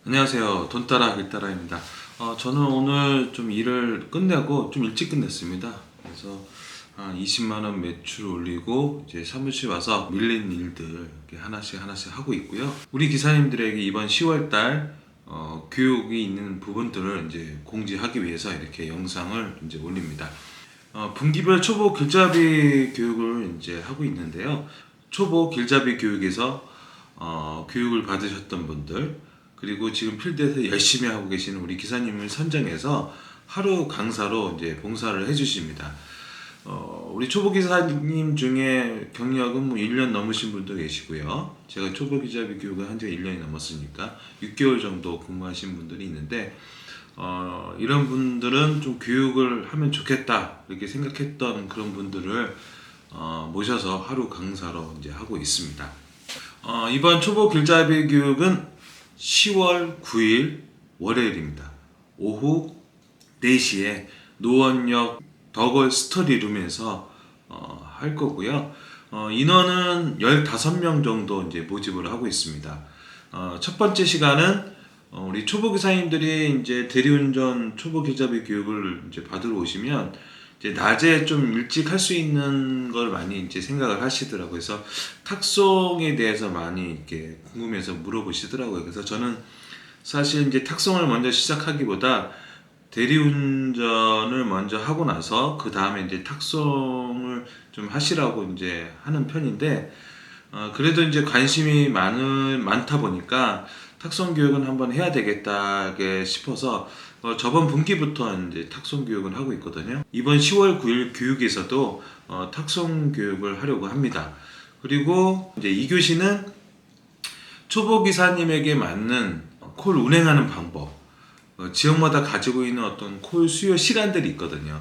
안녕하세요. 돈 따라 길 따라입니다. 저는 오늘 좀 일을 끝내고 좀 일찍 끝냈습니다. 그래서 한 20만 원 매출 올리고 이제 사무실 와서 밀린 일들 이렇게 하나씩 하고 있고요. 우리 기사님들에게 이번 10월 달 교육이 있는 부분들을 이제 공지하기 위해서 이렇게 영상을 이제 올립니다. 분기별 초보 길잡이 교육을 이제 하고 있는데요. 초보 길잡이 교육에서 교육을 받으셨던 분들, 그리고 지금 필드에서 열심히 하고 계시는 우리 기사님을 선정해서 하루 강사로 이제 봉사를 해주십니다. 우리 초보 기사님 중에 경력은 뭐 1년 넘으신 분도 계시고요. 제가 초보 길잡이 교육을 한 지가 1년이 넘었으니까 6개월 정도 근무하신 분들이 있는데, 이런 분들은 좀 교육을 하면 좋겠다 이렇게 생각했던 그런 분들을 모셔서 하루 강사로 이제 하고 있습니다. 이번 초보 길잡이 교육은 10월 9일 월요일입니다. 오후 4시에 노원역 덕월 스터디룸에서 할 거고요. 인원은 15명 정도 이제 모집을 하고 있습니다. 첫 번째 시간은 우리 초보 기사님들이 이제 대리운전 초보 길잡이 교육을 이제 받으러 오시면 이제 낮에 좀 일찍 할 수 있는 걸 많이 이제 생각을 하시더라고요. 그래서 탁송에 대해서 많이 이렇게 궁금해서 물어보시더라고요. 그래서 저는 사실 이제 탁송을 먼저 시작하기보다 대리운전을 먼저 하고 나서 그 다음에 이제 탁송을 좀 하시라고 이제 하는 편인데, 그래도 이제 관심이 많다 보니까 탁송 교육은 한번 해야 되겠다 싶어서 저번 분기부터 이제 탁송 교육을 하고 있거든요. 이번 10월 9일 교육에서도 탁송 교육을 하려고 합니다. 그리고 이제 2교시는 초보 기사님에게 맞는 콜 운행하는 방법, 지역마다 가지고 있는 어떤 콜 수요 시간들이 있거든요.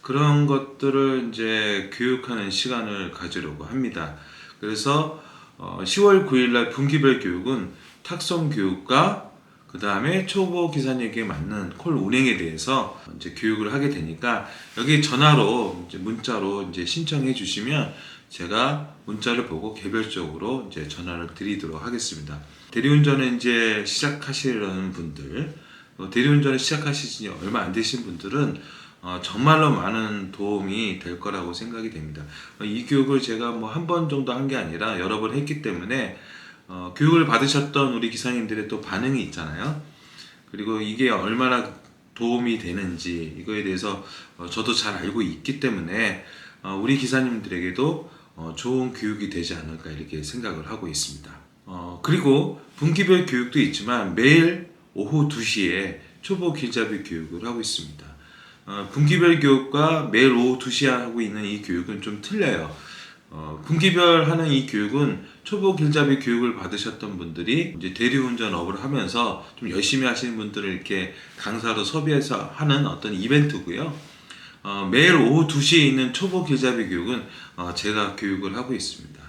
그런 것들을 이제 교육하는 시간을 가지려고 합니다. 그래서 10월 9일날 분기별 교육은 탁송 교육과 그 다음에 초보 기사님에게 맞는 콜 운행에 대해서 이제 교육을 하게 되니까, 여기 전화로 이제 문자로 이제 신청해 주시면 제가 문자를 보고 개별적으로 이제 전화를 드리도록 하겠습니다. 대리운전을 이제 시작하시려는 분들, 대리운전을 시작하시지 얼마 안 되신 분들은 정말로 많은 도움이 될 거라고 생각이 됩니다. 이 교육을 제가 뭐 한 번 정도 한 게 아니라 여러 번 했기 때문에 교육을 받으셨던 우리 기사님들의 또 반응이 있잖아요. 그리고 이게 얼마나 도움이 되는지 이거에 대해서 저도 잘 알고 있기 때문에 우리 기사님들에게도 좋은 교육이 되지 않을까 이렇게 생각을 하고 있습니다. 그리고 분기별 교육도 있지만 매일 오후 2시에 초보 길잡이 교육을 하고 있습니다. 분기별 교육과 매일 오후 2시에 하고 있는 이 교육은 좀 틀려요. 분기별 하는 이 교육은 초보 길잡이 교육을 받으셨던 분들이 이제 대리운전업을 하면서 좀 열심히 하시는 분들을 이렇게 강사로 섭외해서 하는 어떤 이벤트고요. 매일 오후 2시에 있는 초보 길잡이 교육은 제가 교육을 하고 있습니다.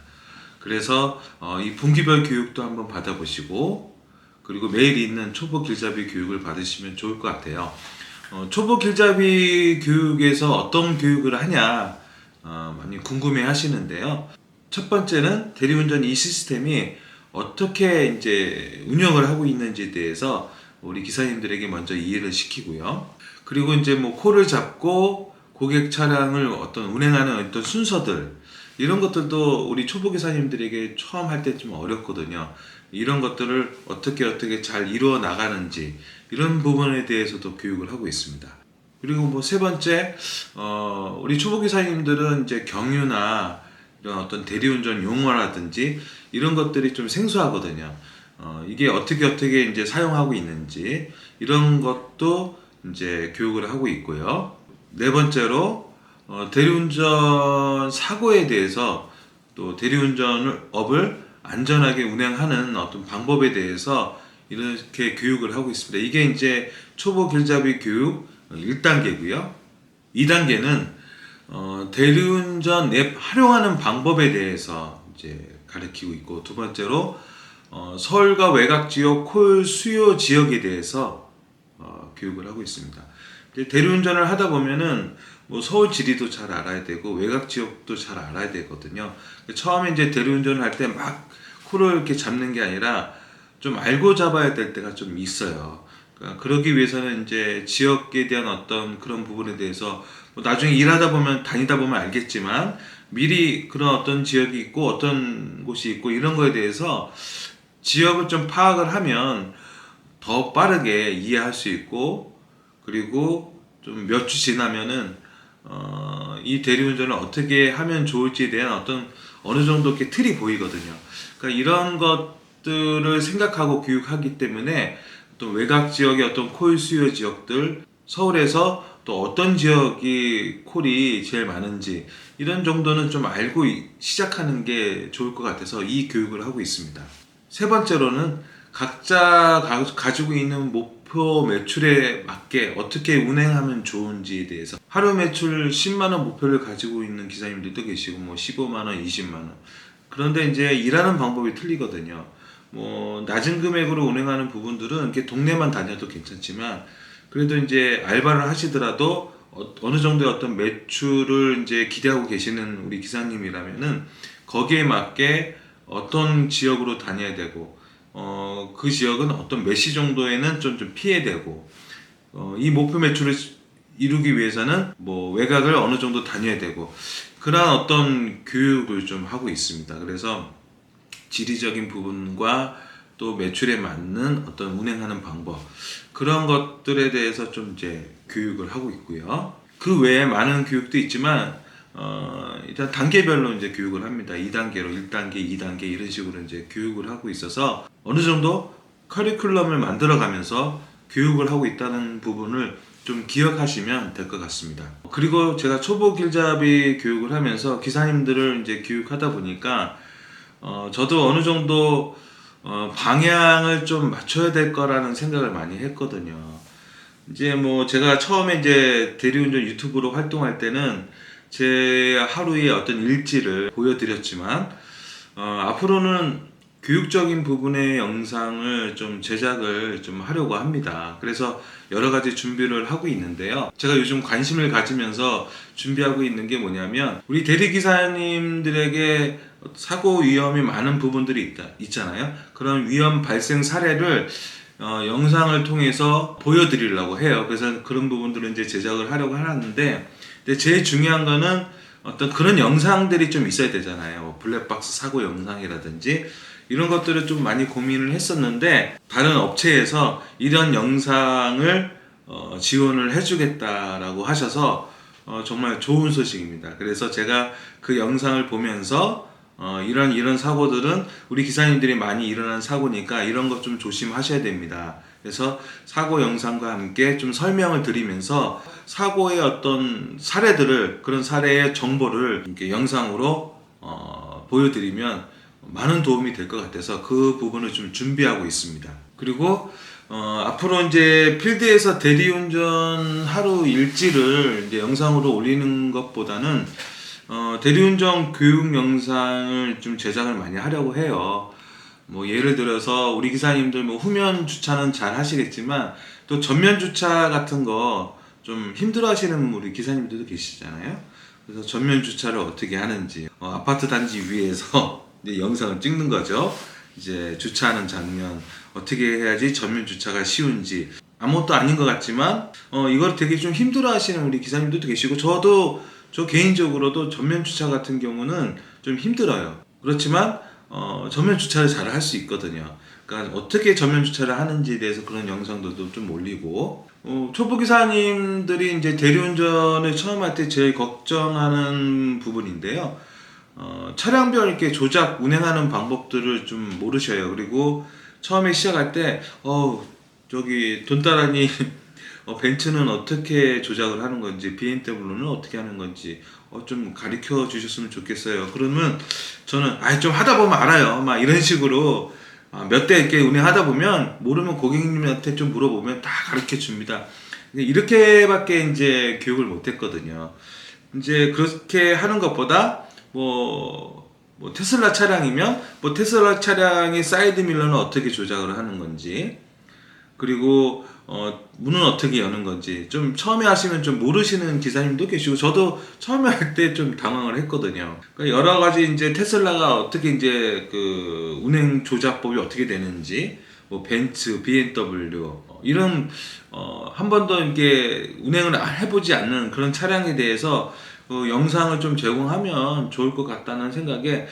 그래서 이 분기별 교육도 한번 받아보시고, 그리고 매일 있는 초보 길잡이 교육을 받으시면 좋을 것 같아요. 초보 길잡이 교육에서 어떤 교육을 하냐 많이 궁금해 하시는데요. 첫 번째는 대리운전 이 시스템이 어떻게 이제 운영을 하고 있는지에 대해서 우리 기사님들에게 먼저 이해를 시키고요. 그리고 이제 뭐 콜을 잡고 고객 차량을 어떤 운행하는 어떤 순서들, 이런 것들도 우리 초보 기사님들에게 처음 할 때 좀 어렵거든요. 이런 것들을 어떻게 잘 이루어 나가는지, 이런 부분에 대해서도 교육을 하고 있습니다. 그리고 뭐 세 번째, 우리 초보 기사님들은 이제 경유나 이런 어떤 대리운전 용어라든지 이런 것들이 좀 생소하거든요. 이게 어떻게 이제 사용하고 있는지 이런 것도 이제 교육을 하고 있고요. 네 번째로 대리운전 사고에 대해서, 또 대리운전업을 안전하게 운행하는 어떤 방법에 대해서 이렇게 교육을 하고 있습니다. 이게 이제 초보 길잡이 교육 1단계고요. 2단계는 대리운전 앱 활용하는 방법에 대해서 이제 가르치고 있고, 두 번째로 서울과 외곽 지역 콜 수요 지역에 대해서 교육을 하고 있습니다. 이제 대리운전을 하다 보면은 뭐 서울 지리도 잘 알아야 되고 외곽 지역도 잘 알아야 되거든요. 처음에 이제 대리운전을 할 때 막 콜을 이렇게 잡는 게 아니라 좀 알고 잡아야 될 때가 좀 있어요. 그러니까 그러기 위해서는 이제 지역에 대한 어떤 그런 부분에 대해서 뭐 나중에 일하다 보면 다니다 보면 알겠지만 미리 그런 어떤 지역이 있고 어떤 곳이 있고 이런 거에 대해서 지역을 좀 파악을 하면 더 빠르게 이해할 수 있고 그리고 좀 몇 주 지나면은 이 대리운전을 어떻게 하면 좋을지에 대한 어떤 어느 정도 이렇게 틀이 보이거든요. 그러니까 이런 것들을 생각하고 교육하기 때문에 또 외곽 지역의 어떤 콜 수요 지역들 서울에서 또 어떤 지역이 콜이 제일 많은지 이런 정도는 좀 알고 시작하는 게 좋을 것 같아서 이 교육을 하고 있습니다. 세 번째로는 각자 가지고 있는 목표 매출에 맞게 어떻게 운행하면 좋은지에 대해서 하루 매출 10만원 목표를 가지고 있는 기사님들도 계시고 뭐 15만원, 20만원 그런데 이제 일하는 방법이 틀리거든요. 뭐 낮은 금액으로 운행하는 부분들은 이렇게 동네만 다녀도 괜찮지만 그래도 이제 알바를 하시더라도 어느 정도의 어떤 매출을 이제 기대하고 계시는 우리 기사님이라면은 거기에 맞게 어떤 지역으로 다녀야 되고 그 지역은 어떤 몇 시 정도에는 좀 피해야 되고 이 목표 매출을 이루기 위해서는 뭐 외곽을 어느 정도 다녀야 되고 그런 어떤 교육을 좀 하고 있습니다. 그래서 지리적인 부분과 또 매출에 맞는 어떤 운행하는 방법 그런 것들에 대해서 좀 이제 교육을 하고 있고요. 그 외에 많은 교육도 있지만 일단 단계별로 이제 교육을 합니다. 2단계로 1단계, 2단계 이런 식으로 이제 교육을 하고 있어서 어느 정도 커리큘럼을 만들어 가면서 교육을 하고 있다는 부분을 좀 기억하시면 될 것 같습니다. 그리고 제가 초보 길잡이 교육을 하면서 기사님들을 이제 교육하다 보니까 저도 어느 정도 방향을 좀 맞춰야 될 거라는 생각을 많이 했거든요. 이제 뭐 제가 처음에 이제 대리운전 유튜브로 활동할 때는 제 하루의 어떤 일지를 보여드렸지만 앞으로는 교육적인 부분의 영상을 좀 제작을 좀 하려고 합니다. 그래서 여러 가지 준비를 하고 있는데요. 제가 요즘 관심을 가지면서 준비하고 있는 게 뭐냐면 우리 대리기사님들에게 사고 위험이 많은 부분들이 있잖아요. 그런 위험 발생 사례를 영상을 통해서 보여드리려고 해요. 그래서 그런 부분들을 이제 제작을 하려고 하는데 근데 제일 중요한 거는 어떤 그런 영상들이 좀 있어야 되잖아요. 블랙박스 사고 영상이라든지 이런 것들을 좀 많이 고민을 했었는데 다른 업체에서 이런 영상을 지원을 해주겠다라고 하셔서 정말 좋은 소식입니다. 그래서 제가 그 영상을 보면서 이런 사고들은 우리 기사님들이 많이 일어나는 사고니까 이런 것 좀 조심하셔야 됩니다. 그래서 사고 영상과 함께 좀 설명을 드리면서 사고의 어떤 사례들을 그런 사례의 정보를 이렇게 영상으로 보여드리면 많은 도움이 될 것 같아서 그 부분을 좀 준비하고 있습니다. 그리고 앞으로 이제 필드에서 대리운전 하루 일지를 이제 영상으로 올리는 것보다는 대리운전 교육 영상을 좀 제작을 많이 하려고 해요. 뭐 예를 들어서 우리 기사님들 뭐 후면 주차는 잘 하시겠지만 또 전면 주차 같은 거 좀 힘들어 하시는 우리 기사님들도 계시잖아요. 그래서 전면 주차를 어떻게 하는지 아파트 단지 위에서 이제 영상을 찍는 거죠. 이제 주차하는 장면 어떻게 해야지 전면 주차가 쉬운지 아무것도 아닌 것 같지만 이걸 되게 좀 힘들어 하시는 우리 기사님들도 계시고 저 개인적으로도 전면 주차 같은 경우는 좀 힘들어요. 그렇지만 전면 주차를 잘 할 수 있거든요. 그러니까 어떻게 전면 주차를 하는지에 대해서 그런 영상들도 좀 올리고 초보 기사님들이 이제 대리운전을 처음 할 때 제일 걱정하는 부분인데요. 차량별 이렇게 조작 운행하는 방법들을 좀 모르셔요. 그리고 처음에 시작할 때 저기 돈따라니 벤츠는 어떻게 조작을 하는 건지 BMW는 어떻게 하는 건지 좀 가르쳐 주셨으면 좋겠어요. 그러면 저는 좀 하다 보면 알아요. 막 이런 식으로 몇 대 이렇게 운행하다 보면 모르면 고객님한테 좀 물어보면 다 가르쳐 줍니다. 이렇게밖에 이제 교육을 못 했거든요. 이제 그렇게 하는 것보다 뭐 테슬라 차량이면 뭐 테슬라 차량의 사이드 밀러는 어떻게 조작을 하는 건지 그리고 문은 어떻게 여는 건지 좀 처음에 하시면 좀 모르시는 기사님도 계시고 저도 처음에 할 때 좀 당황을 했거든요. 그러니까 여러 가지 이제 테슬라가 어떻게 이제 그 운행 조작법이 어떻게 되는지 뭐 벤츠, BMW 이런 한 번도 이렇게 운행을 해보지 않는 그런 차량에 대해서 영상을 좀 제공하면 좋을 것 같다는 생각에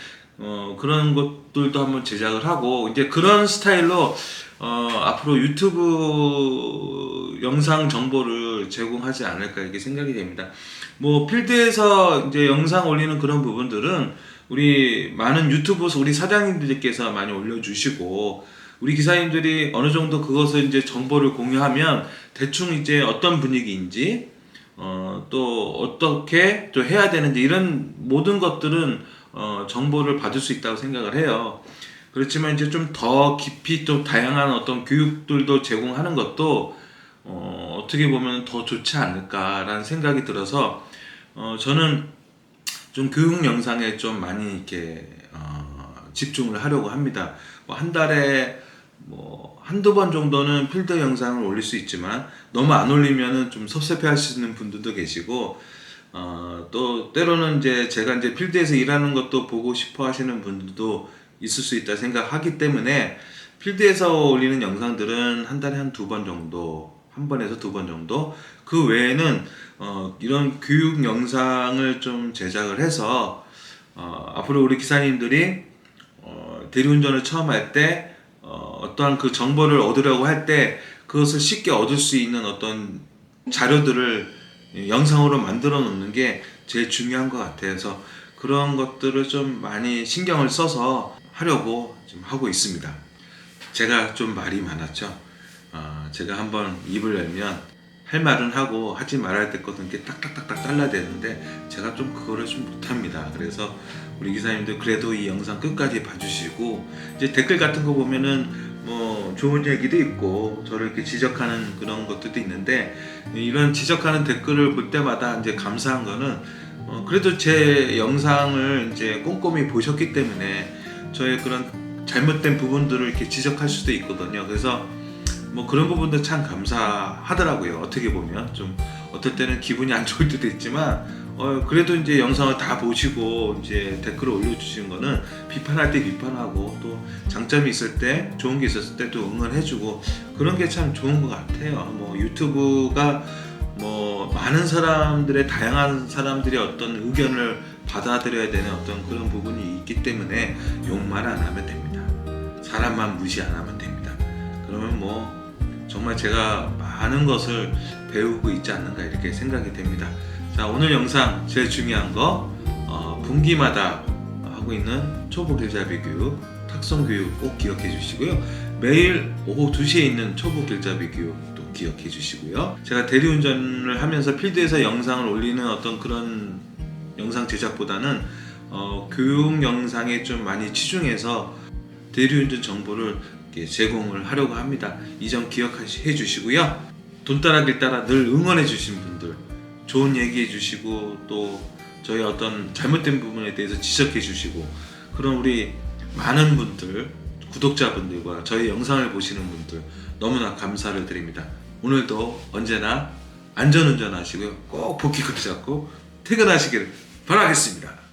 그런 것들도 한번 제작을 하고 이제 그런 스타일로 앞으로 유튜브 영상 정보를 제공하지 않을까 이렇게 생각이 됩니다. 뭐 필드에서 이제 영상 올리는 그런 부분들은 우리 많은 유튜버스 우리 사장님들께서 많이 올려주시고 우리 기사님들이 어느 정도 그것을 이제 정보를 공유하면 대충 이제 어떤 분위기인지 또 어떻게 또 해야 되는지 이런 모든 것들은 정보를 받을 수 있다고 생각을 해요. 그렇지만 이제 좀 더 깊이 또 다양한 어떤 교육들도 제공하는 것도 어떻게 보면 더 좋지 않을까라는 생각이 들어서 저는 좀 교육 영상에 좀 많이 이렇게 집중을 하려고 합니다. 뭐 한 달에 뭐 한두 번 정도는 필드 영상을 올릴 수 있지만 너무 안 올리면은 좀 섭섭해 하시는 분들도 계시고 또 때로는 이제 제가 이제 필드에서 일하는 것도 보고 싶어 하시는 분들도 있을 수 있다 생각하기 때문에 필드에서 올리는 영상들은 한 달에 한 두 번 정도, 한 번에서 두 번 정도, 그 외에는 이런 교육 영상을 좀 제작을 해서 앞으로 우리 기사님들이 대리운전을 처음 할 때 어떠한 그 정보를 얻으려고 할 때 그것을 쉽게 얻을 수 있는 어떤 자료들을 영상으로 만들어 놓는 게 제일 중요한 것 같아서 그런 것들을 좀 많이 신경을 써서 하려고 좀 하고 있습니다. 제가 좀 말이 많았죠. 제가 한번 입을 열면 할 말은 하고 하지 말아야 될 것은 이렇게 딱딱딱딱 잘라야 되는데 제가 좀 그거를 좀 못합니다. 그래서 우리 기사님들 그래도 이 영상 끝까지 봐주시고 이제 댓글 같은 거 보면은 뭐 좋은 얘기도 있고 저를 이렇게 지적하는 그런 것들도 있는데 이런 지적하는 댓글을 볼 때마다 이제 감사한 거는 그래도 제 영상을 이제 꼼꼼히 보셨기 때문에 저의 그런 잘못된 부분들을 이렇게 지적할 수도 있거든요. 그래서 뭐 그런 부분도 참 감사하더라고요. 어떻게 보면 좀 어떨 때는 기분이 안 좋을 때도 있지만 그래도 이제 영상을 다 보시고 이제 댓글을 올려주시는 거는 비판할 때 비판하고 또 장점이 있을 때 좋은 게 있었을 때 또 응원해주고 그런 게 참 좋은 것 같아요. 뭐 유튜브가 뭐 많은 사람들의 다양한 사람들의 어떤 의견을 받아들여야 되는 어떤 그런 부분이 있기 때문에 욕만 안 하면 됩니다. 사람만 무시 안 하면 됩니다. 그러면 뭐 정말 제가 많은 것을 배우고 있지 않는가 이렇게 생각이 됩니다. 자, 오늘 영상 제일 중요한 거 분기마다 하고 있는 초보 길잡이 교육, 탁송 교육 꼭 기억해 주시고요. 매일 오후 2시에 있는 초보 길잡이 교육도 기억해 주시고요. 제가 대리운전을 하면서 필드에서 영상을 올리는 어떤 그런 영상 제작보다는 교육 영상에 좀 많이 치중해서 대리운전 정보를 제공을 하려고 합니다. 이 점 기억해 주시고요. 돈따라길 따라 늘 응원해 주신 분들 좋은 얘기해 주시고 또 저희 어떤 잘못된 부분에 대해서 지적해 주시고 그런 우리 많은 분들 구독자분들과 저희 영상을 보시는 분들 너무나 감사를 드립니다. 오늘도 언제나 안전운전 하시고요. 꼭 복귀 꼭 잡고 퇴근하시길 바라겠습니다.